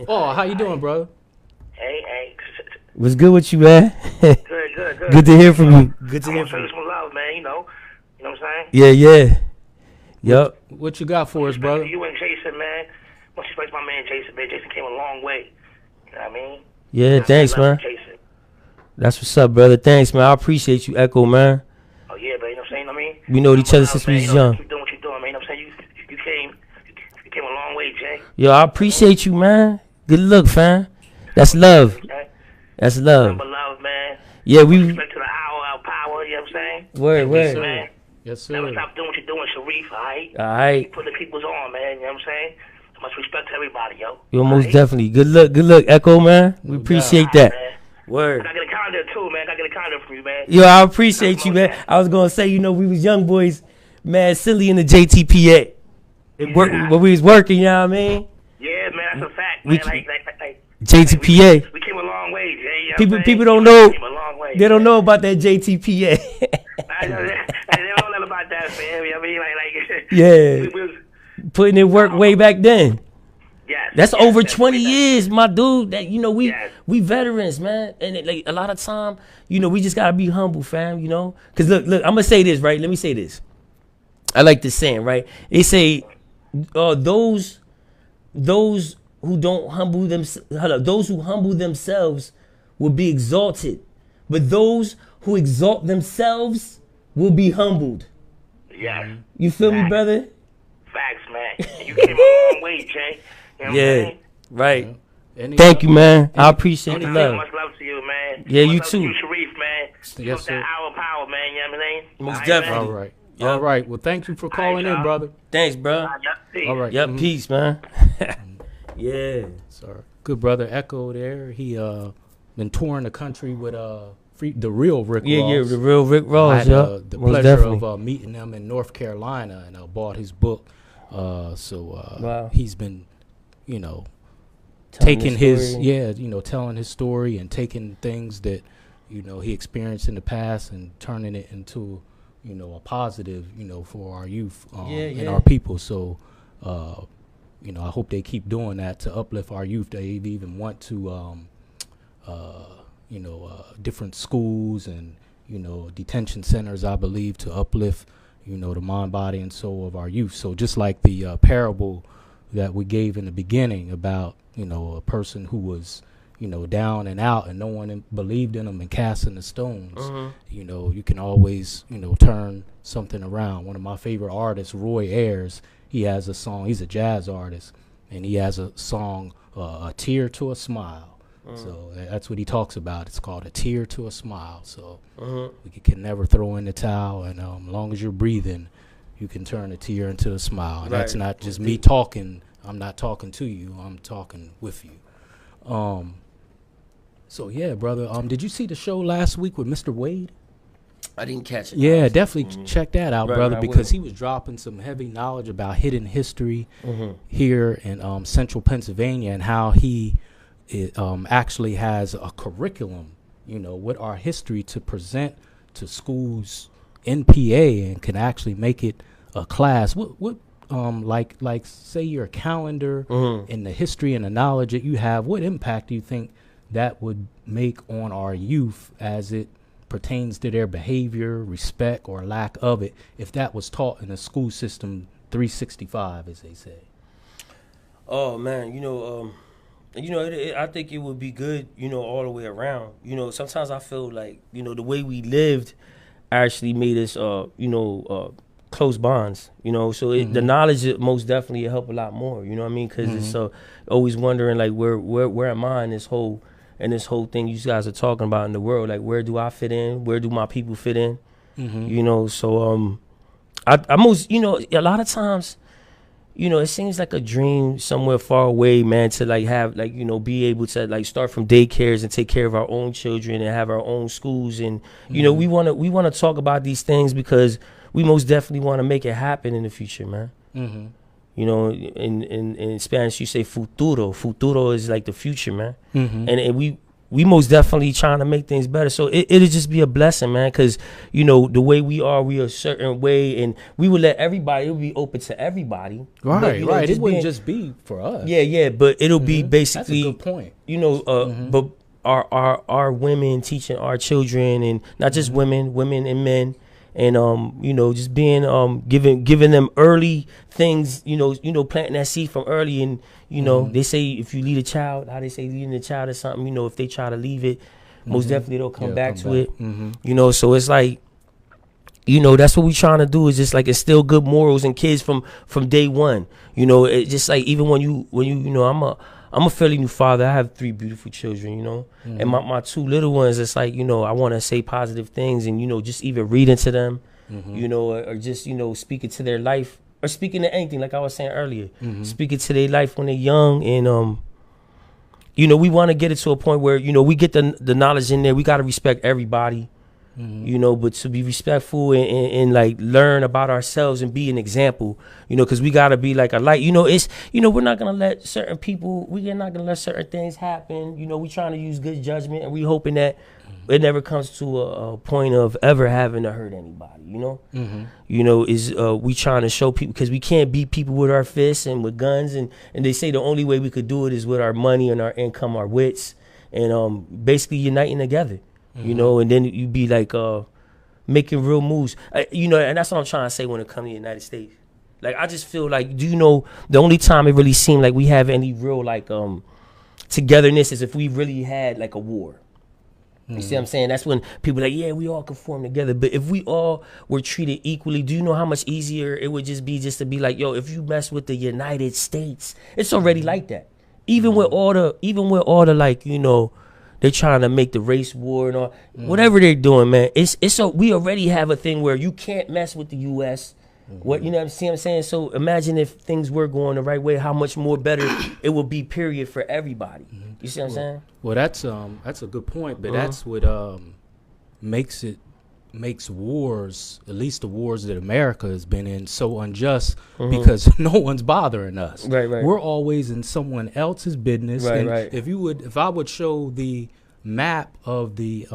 Oh, how you doing, brother? Hey. What's good with you, man? Good. Good to hear from you. Good to hear from you. Some love, man, you know what I'm saying? Yeah. Yup. What you got for us, brother? You and Jason, man. Much respect to my man Jason, man. Jason came a long way. You know what I mean? Yeah, thanks, man. Jason. That's what's up, brother. Thanks, man. I appreciate you, Echo, man. Oh, yeah, but you know what I'm saying? I mean, we know each other since we was young. Keep doing what you're doing, man. You know what I'm saying? You came a long way, Jay. Yo, I appreciate you, man. Good look, fam. That's love. Okay? That's love. Number love, man. Yeah, we. Respect to the hour of power, you know what I'm saying? Word. Man. Yes, sir. Never stop doing what you're doing, Shareef, all right? All right. Put the people's on, man, you know what I'm saying? Much respect to everybody, yo. Yo, most definitely. Good luck, Echo, man. We appreciate that. Man. Word. I got a calendar too, man. I got a calendar for you, man. Yo, I appreciate you, man. I was gonna say, you know, we was young boys, mad silly in the JTPA. When we was working, you know what I mean? Yeah, man, that's a fact, man. Like JTPA. We came a long way, Jay. You know People don't know. We came a long way. They don't know about that JTPA. They don't know about that, fam. I mean, like yeah. Putting in work way back then. Yes. That's over 20 years, my dude. That, you know, we veterans, man. And like a lot of time, you know, we just gotta be humble, fam. You know, cause look, I'm gonna say this, right? Let me say this. I like this saying, right? They say, those who don't those who humble themselves will be exalted, but those who exalt themselves will be humbled. Yes. You feel me, brother? Facts, man. And you came a long way, Jay. You know what I'm saying? Right. Any, Thank you, man. I appreciate the Much love. love to you, man. Yeah, you much love too. to you, Shareef, man. Yes, That sir. hour power, man. You know what I'm saying? Most All definitely. All right. Yep. All right. Well, thank you for calling in, y'all. brother. Thanks, bro. Peace. All right. Yep, peace, man. Yeah. Sorry. Good brother Echo there. He been touring the country with the real Rick Ross. Yeah, the real Rick I Ross, had yeah. the Most pleasure definitely. of meeting him in North Carolina, and I bought his book. Wow. He's been, you know, Telling taking his story. telling his story and taking things that, you know, he experienced in the past and turning it into, you know, a positive, you know, for our youth and our people. So, you know, I hope they keep doing that to uplift our youth. They even went to, different schools and, you know, detention centers, I believe, to uplift, you know, the mind, body, and soul of our youth. So just like the parable that we gave in the beginning about, you know, a person who was, you know, down and out and no one believed in them and casting the stones, you know, you can always, you know, turn something around. One of my favorite artists, Roy Ayers, he has a song, he's a jazz artist, and he has a song, A Tear to a Smile. So that's what he talks about. It's called A Tear to a Smile. So we can never throw in the towel, and as long as you're breathing, you can turn a tear into a smile. And that's not just me talking. I'm not talking to you. I'm talking with you. So yeah, brother. Did you see the show last week with Mr. Wade? I didn't catch it. Yeah, definitely check that out, Right, brother, I because will. he was dropping some heavy knowledge about hidden history here in central Pennsylvania, and how he actually has a curriculum, you know, with our history to present to schools in PA, and can actually make it a class. What like say your calendar and the history and the knowledge that you have, what impact do you think that would make on our youth as it pertains to their behavior, respect, or lack of it, if that was taught in a school system 365, as they say? Oh man, I think it would be good, you know, all the way around. You know, sometimes I feel like, you know, the way we lived actually made us, close bonds. You know, so the knowledge most definitely help a lot more. You know what I mean? Because it's always wondering like where am I in this whole thing you guys are talking about in the world? Like, where do I fit in? Where do my people fit in? You know, so I most, you know, a lot of times, you know, it seems like a dream somewhere far away, man, to like have like, you know, be able to like start from daycares and take care of our own children and have our own schools. And, you know, we want to talk about these things because we most definitely want to make it happen in the future, man. You know, in Spanish, you say futuro. Futuro is like the future, man. And we most definitely trying to make things better. So it'll just be a blessing, man, because, you know, the way we are a certain way, and we would let everybody, it would be open to everybody. Right, but, you know, right. It wouldn't just be for us. Yeah, but it'll be basically. That's a good point. You know, but our women teaching our children, and not just women and men. And you know, just being giving them early things, you know, planting that seed from early. And you know, they say if you lead a child, how they say leading a child or something, you know, if they try to leave it, most definitely they'll come back to it. You know, so it's like, you know, that's what we trying to do, is just like instill good morals in kids from day one. You know, it just like, even when you know, I'm a fairly new father. I have 3 beautiful children, you know, and my 2 little ones, it's like, you know, I want to say positive things, and, you know, just even reading to them, you know, or just, you know, speaking to their life, or speaking to anything, like I was saying earlier, speaking to their life when they're young. And, you know, we want to get it to a point where, you know, we get the knowledge in there. We got to respect everybody. You know, but to be respectful and like learn about ourselves and be an example, you know, because we got to be like a light. You know, it's, you know, we're not going to let certain people, we're not going to let certain things happen. You know, we trying to use good judgment, and we hoping that it never comes to a point of ever having to hurt anybody, you know. You know, is we trying to show people, because we can't beat people with our fists and with guns. And they say the only way we could do it is with our money and our income, our wits, and basically uniting together. You know, and then you be like making real moves. You know, and that's what I'm trying to say when it comes to the United States. Like, I just feel like, do you know, the only time it really seemed like we have any real like togetherness is if we really had like a war. You see what I'm saying? That's when people are like, yeah, we all conform together. But if we all were treated equally, do you know how much easier it would just to be like, yo, if you mess with the United States, it's already like that. Even with all the like, you know, they're trying to make the race war and all, whatever they're doing, man. It's so we already have a thing where you can't mess with the U.S. What, you know what I'm saying? So imagine if things were going the right way, how much more better it would be, period, for everybody. You see what I'm saying? Well, that's a good point, but that's what makes wars, at least the wars that America has been in, so unjust because no one's bothering us. Right. We're always in someone else's business. Right. If I would show the map of the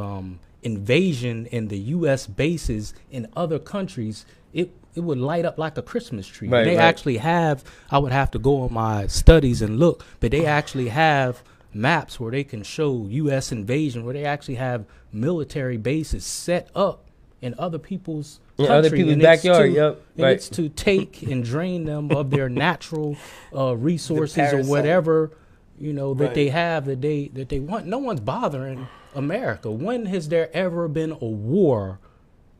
invasion and the U.S. bases in other countries, it would light up like a Christmas tree. They actually have, I would have to go on my studies and look, but they actually have maps where they can show U.S. invasion, where they actually have military bases set up in other people's country, other people's backyard. It's to take and drain them of their natural resources or whatever, you know, that they have, that they want. No one's bothering America. When has there ever been a war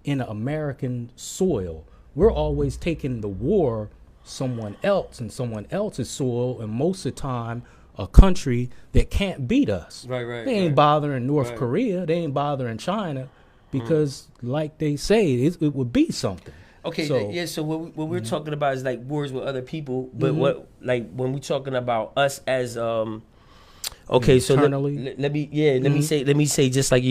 in American soil? We're always taking the war someone else and someone else's soil, and most of the time a country that can't beat us. They ain't bothering North Korea. They ain't bothering China because, like they say, it would be something. Okay, so what we're talking about is like wars with other people, but what, like, when we're talking about us as okay, so let me say just like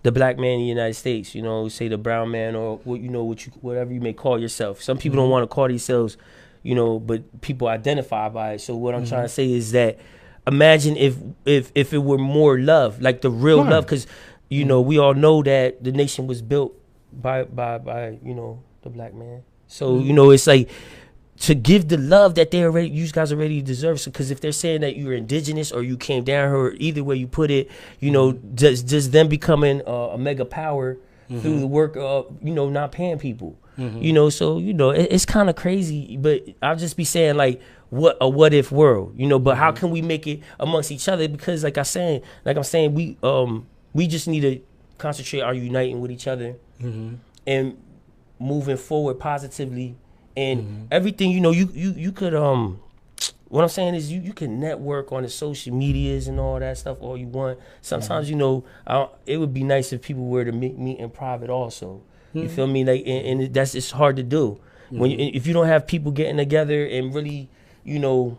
the black man in the United States, you know, say the brown man, or whatever you may call yourself. Some people don't want to call themselves, you know, but people identify by it. So what I'm trying to say is that imagine if it were more love, like the real love, because you know, we all know that the nation was built by you know, the black man. So you know, it's like to give the love that you guys already deserve. So, because if they're saying that you're indigenous or you came down here, either way you put it, you know, just them becoming a mega power through the work of, you know, not paying people, you know. So, you know, it's kind of crazy, but I'll just be saying like, what if world, you know, but how can we make it amongst each other? Because like I'm saying, we just need to concentrate on uniting with each other and moving forward positively. And everything, you know, you could what I'm saying is you can network on the social medias and all that stuff all you want. Sometimes, you know, it would be nice if people were to meet in private also. You feel me? Like, and it's hard to do when if you don't have people getting together and really, you know,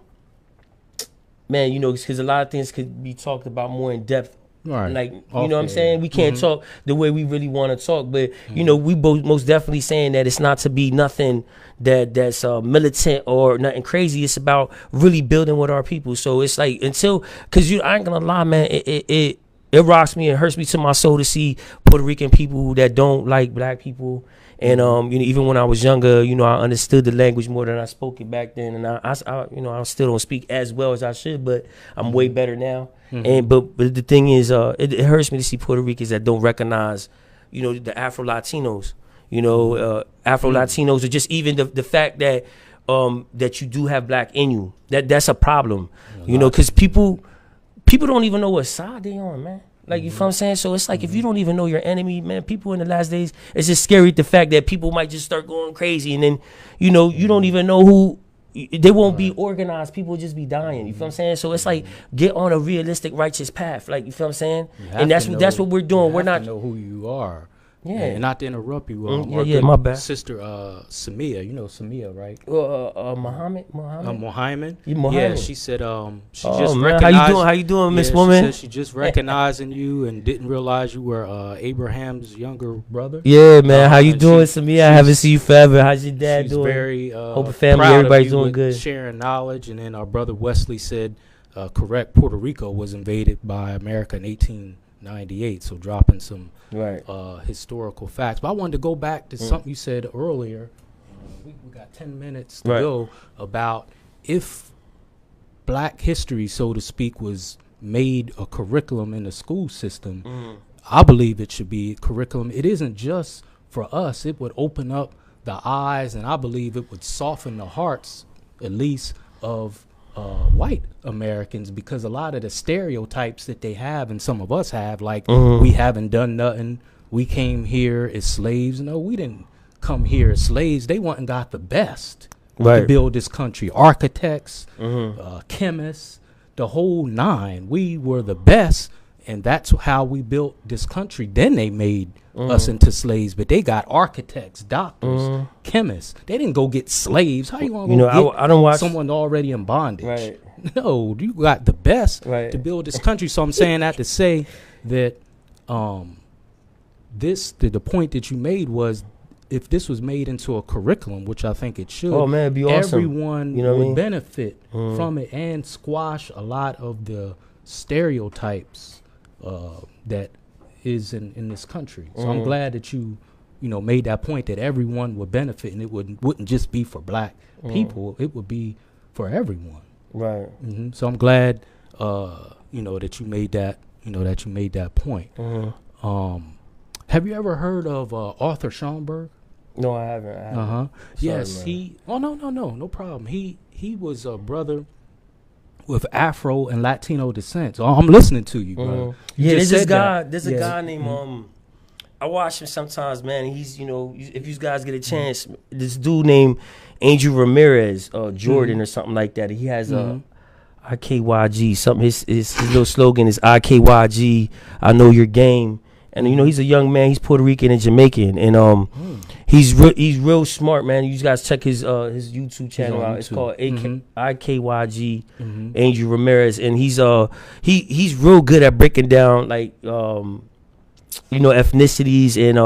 man, you know, because a lot of things could be talked about more in depth. Like, you know what I'm saying? We can't talk the way we really want to talk, but you know, we both most definitely saying that it's not to be nothing that's militant or nothing crazy. It's about really building with our people. So it's like, because I ain't gonna lie, man, it rocks me and hurts me to my soul to see Puerto Rican people that don't like black people. And you know, even when I was younger, you know, I understood the language more than I spoke it back then, and I you know, I still don't speak as well as I should, but I'm way better now. And but the thing is, it hurts me to see Puerto Ricans that don't recognize, you know, the Afro Latinos, you know, Afro Latinos, or just even the fact that that you do have black in you. That's a problem, you know, because people don't even know what side they on, man. Like, you feel what I'm saying? So it's like, if you don't even know your enemy, man, people in the last days, it's just scary, the fact that people might just start going crazy, and then, you know, you don't even know who. They won't be organized. People will just be dying. You feel what I'm saying? So it's like, get on a realistic, righteous path. Like, you feel what I'm saying? And that's what we're doing. We're not know who you are. Yeah. And not to interrupt you. My bad. Sister Samia, you know Samia, right? Muhammad. Muhammad. Yeah, she said she oh, just man. recognized. How you doing, Miss She Woman? said she just recognizing you and didn't realize you were Abraham's younger brother. Yeah, man. How you doing, Samia? I haven't seen you forever. How's your dad she's doing? Very hope the family, proud everybody's of you doing good. Sharing knowledge, and then our brother Wesley said, correct, Puerto Rico was invaded by America in 1898. So dropping some historical facts. But I wanted to go back to something you said earlier. We got 10 minutes to go about if black history, so to speak, was made a curriculum in the school system. I believe it should be a curriculum. It isn't just for us. It would open up the eyes, and I believe it would soften the hearts, at least, of white Americans, because a lot of the stereotypes that they have and some of us have, like we haven't done nothing, we came here as slaves. No, we didn't come here as slaves. They went and got the best to build this country. Architects, chemists, the whole nine. We were the best, and that's how we built this country. Then they made us into slaves, but they got architects, doctors, chemists. They didn't go get slaves. How you want to get I don't watch someone already in bondage? Right. No, you got the best to build this country. So I'm saying that to say that the point that you made was, if this was made into a curriculum, which I think it should, it'd be awesome. Everyone would benefit from it and squash a lot of the stereotypes that is in this country. So I'm glad that you made that point, that everyone would benefit, and it wouldn't just be for black people. It would be for everyone. Right. So I'm glad that you made that point. Have you ever heard of Arthur Schomburg? No, I haven't. Yes, man. he. Oh no problem. He was a brother with Afro and Latino descent. So I'm listening to you, bro. Yeah, there's this guy. There's a guy named I watch him sometimes, man. He's if you guys get a chance, this dude named Angel Ramirez, Jordan or something like that. He has a IKYG. Something his little slogan is IKYG. I know your game. And he's a young man. He's Puerto Rican and Jamaican, and he's real smart, man. You guys check his YouTube channel out. It's called IKYG Angel Ramirez, and he's real good at breaking down like ethnicities, and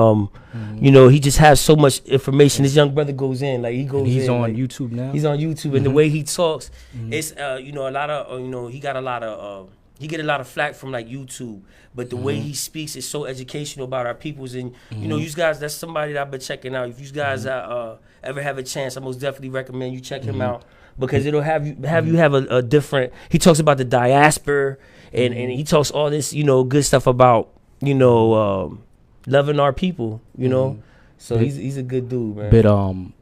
he just has so much information. This young brother goes in, like he's on like, YouTube now. He's on YouTube, and the way he talks, it's a lot of he got a lot of. He get a lot of flack from like YouTube, but the way he speaks is so educational about our peoples. And you guys, that's somebody that I've been checking out. If you guys ever have a chance, I most definitely recommend you check him out, because it'll have you have a different. He talks about the diaspora, and he talks all this good stuff about loving our people. So he's a good dude, man.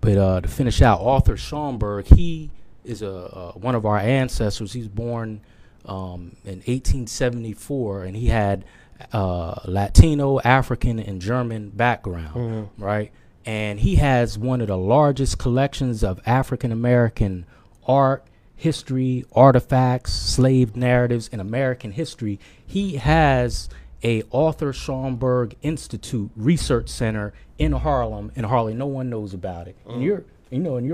But to finish out, Arthur Schomburg, he is one of our ancestors. He's born in 1874, and he had Latino, African, and German background, right? And he has one of the largest collections of African American art, history, artifacts, slave narratives in American history. He has a Arthur Schomburg Institute Research Center in Harlem. No one knows about it. And you're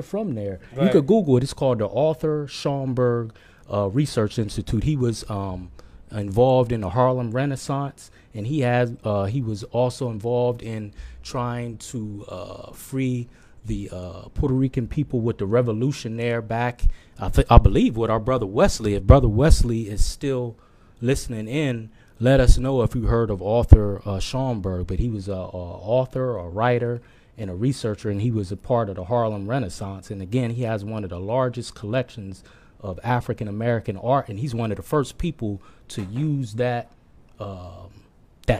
from there. Right. You could Google it. It's called the Arthur Schomburg Research Institute. He was involved in the Harlem Renaissance, and he was also involved in trying to free the Puerto Rican people with the revolution there back, I believe, with our brother Wesley. If Brother Wesley is still listening in, let us know if you heard of Arthur Schomburg. But he was a author, a writer, and a researcher, and he was a part of the Harlem Renaissance. And again, he has one of the largest collections of African American art, and he's one of the first people to use that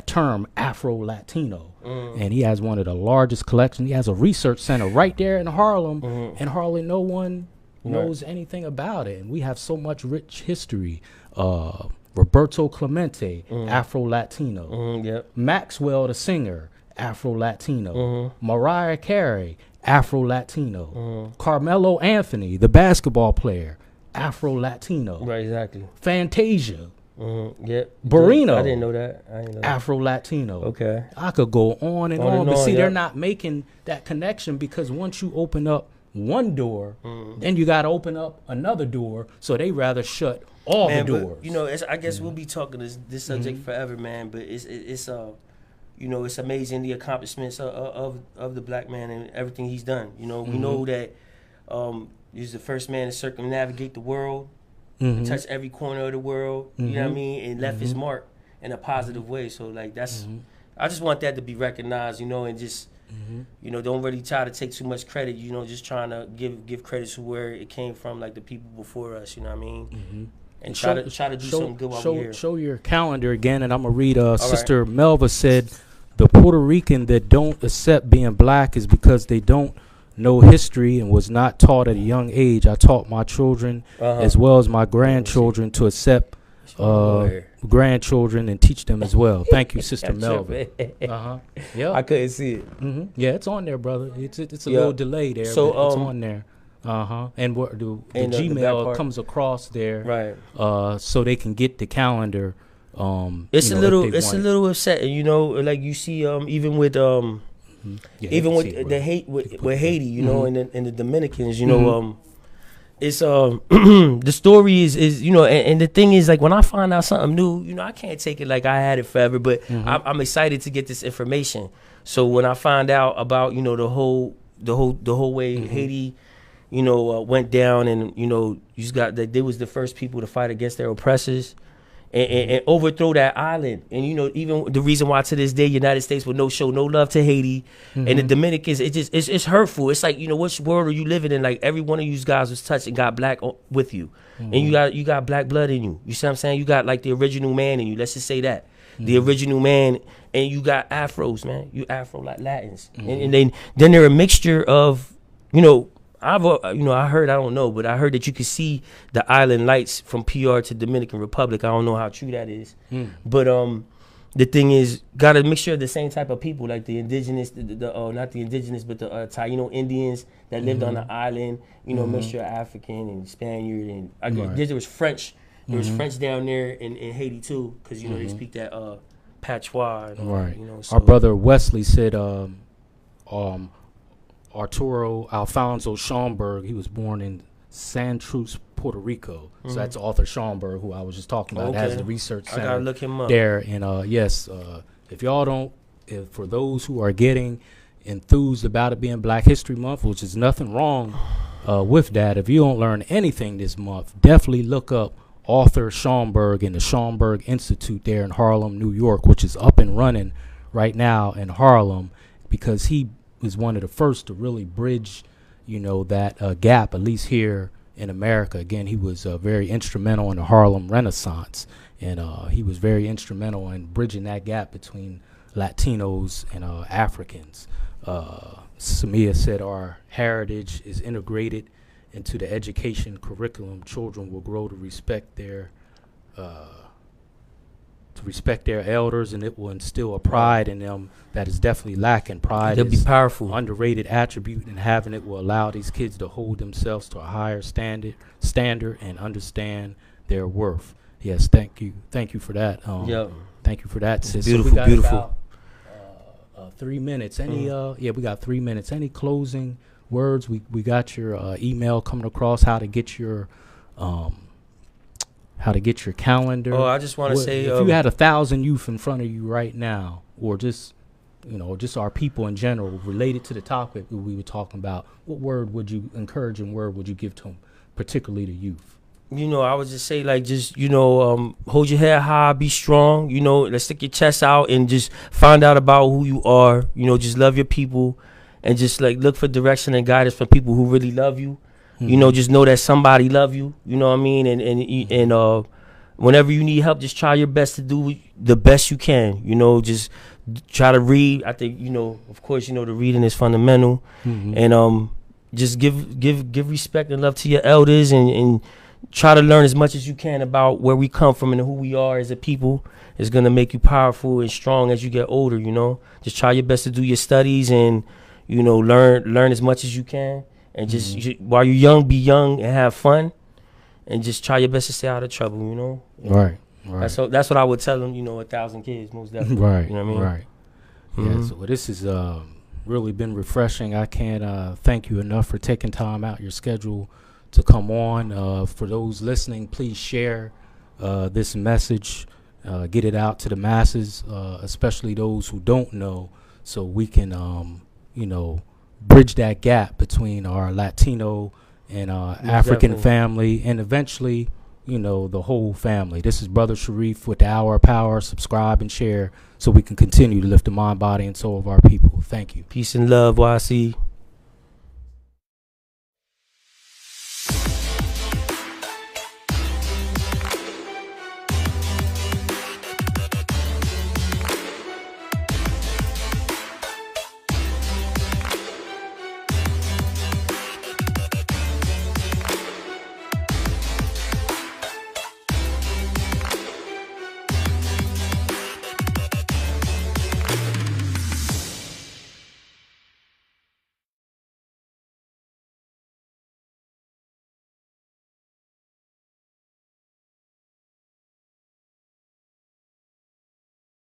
term Afro-Latino. And he has one of the largest collections. He has a research center right there in Harlem, and hardly no one knows anything about it. And we have so much rich history. Roberto Clemente, Afro-Latino. Maxwell the singer, Afro-Latino. Mariah Carey, Afro-Latino. Carmelo Anthony, the basketball player, Afro-Latino. Right, exactly. Fantasia. Barino. I didn't know that. Afro-Latino. Okay. I could go on and on, but see, they're not making that connection, because once you open up one door, then you got to open up another door, so they rather shut all the doors. But, I guess we'll be talking this subject forever, man, but it's it's amazing the accomplishments of the black man and everything he's done. We know that he's the first man to circumnavigate the world, touch every corner of the world, you know what I mean, and left his mark in a positive way. So like that's, I just want that to be recognized, and just, don't really try to take too much credit, just trying to give credit to where it came from, like the people before us, you know what I mean? And try to do something good while we're here. Show your calendar again, and I'm gonna read. Sister Melva said, "The Puerto Rican that don't accept being black is because they don't no history and was not taught at a young age, I taught my children as well as my grandchildren to accept grandchildren and teach them as well. Thank you, Sister Melvin. Yeah, I couldn't see it. Yeah, it's on there, brother. It's a little delay there, so, but it's on there. And what the Gmail comes across there, right? So they can get the calendar. It's a little upsetting, you know. Like you see, even with even with the hate with Haiti, you know, and the Dominicans, you know, it's the story is you know, and the thing is, like, when I find out something new, you know, I can't take it like I had it forever, but I'm excited to get this information. So when I find out about, you know, the whole way Haiti, you know, went down, and, you know, you just got that they was the first people to fight against their oppressors. And overthrow that island. And, you know, even the reason why to this day United States will show no love to Haiti and the Dominicans, it's hurtful. It's like, you know, which world are you living in? Like, every one of you guys was touched and got black with you, and you got black blood in you. You see what I'm saying? You got, like, the original man in you. Let's just say that the original man, and you got Afros, man. You Afro like Latins, and then they're a mixture of, you know. I heard, I don't know, but I heard that you could see the island lights from PR to Dominican Republic. I don't know how true that is. But the thing is, got a mixture of the same type of people, like the indigenous, not the indigenous, but the Taino Indians that lived on the island, you know, mixture of African and Spaniard. And there was French. There was French down there in Haiti too, because, you know, they speak that patois. Right. You know, so. Our brother Wesley said, Arturo Alfonso Schomburg, he was born in Santurce, Puerto Rico. So that's Arthur Schomburg, who I was just talking about, has the research center. I gotta look him up there. And yes, if y'all don't, for those who are getting enthused about it being Black History Month, which is nothing wrong with that, if you don't learn anything this month, definitely look up Arthur Schomburg and the Schomburg Institute there in Harlem, New York, which is up and running right now in Harlem, because he was one of the first to really bridge, you know, that gap, at least here in America. Again, he was very instrumental in the Harlem Renaissance, and he was very instrumental in bridging that gap between Latinos and Africans. Samia said our heritage is integrated into the education curriculum. Children will grow to respect their elders, and it will instill a pride in them that is definitely lacking. Pride They'll is be powerful, underrated attribute, and having it will allow these kids to hold themselves to a higher standard and understand their worth. Yes, thank you for that. Thank you for that, sis. Beautiful, so we got beautiful. About 3 minutes. Any we got 3 minutes. Any closing words? We got your email coming across. How to get your calendar. Oh, I just want to say, if you had 1,000 youth in front of you right now, or just, you know, just our people in general related to the topic we were talking about, what word would you encouraging word would you give to them, particularly the youth? You know, I would just say, like, just, you know, hold your head high, be strong, you know, let's stick your chest out and just find out about who you are, you know, just love your people, and just, like, look for direction and guidance from people who really love you. You know, just know that somebody love you. You know what I mean? And whenever you need help, just try your best to do the best you can. You know, just try to read. I think, you know, of course, you know, the reading is fundamental. And just give respect and love to your elders, and try to learn as much as you can about where we come from and who we are as a people. It's gonna make you powerful and strong as you get older. You know, just try your best to do your studies and, you know, learn as much as you can. And just while you're young, be young and have fun, and just try your best to stay out of trouble. You know, right. That's what I would tell them. You know, 1,000 kids, most definitely. Right. You know what I mean? Right. Yeah. So this has really been refreshing. I can't thank you enough for taking time out your schedule to come on. For those listening, please share this message, get it out to the masses, especially those who don't know, so we can, you know, bridge that gap between our Latino and African family, and eventually, you know, the whole family. This is Brother Shareef with the Hour of Power. Subscribe and share so we can continue to lift the mind, body, and soul of our people. Thank you. Peace and love, YC.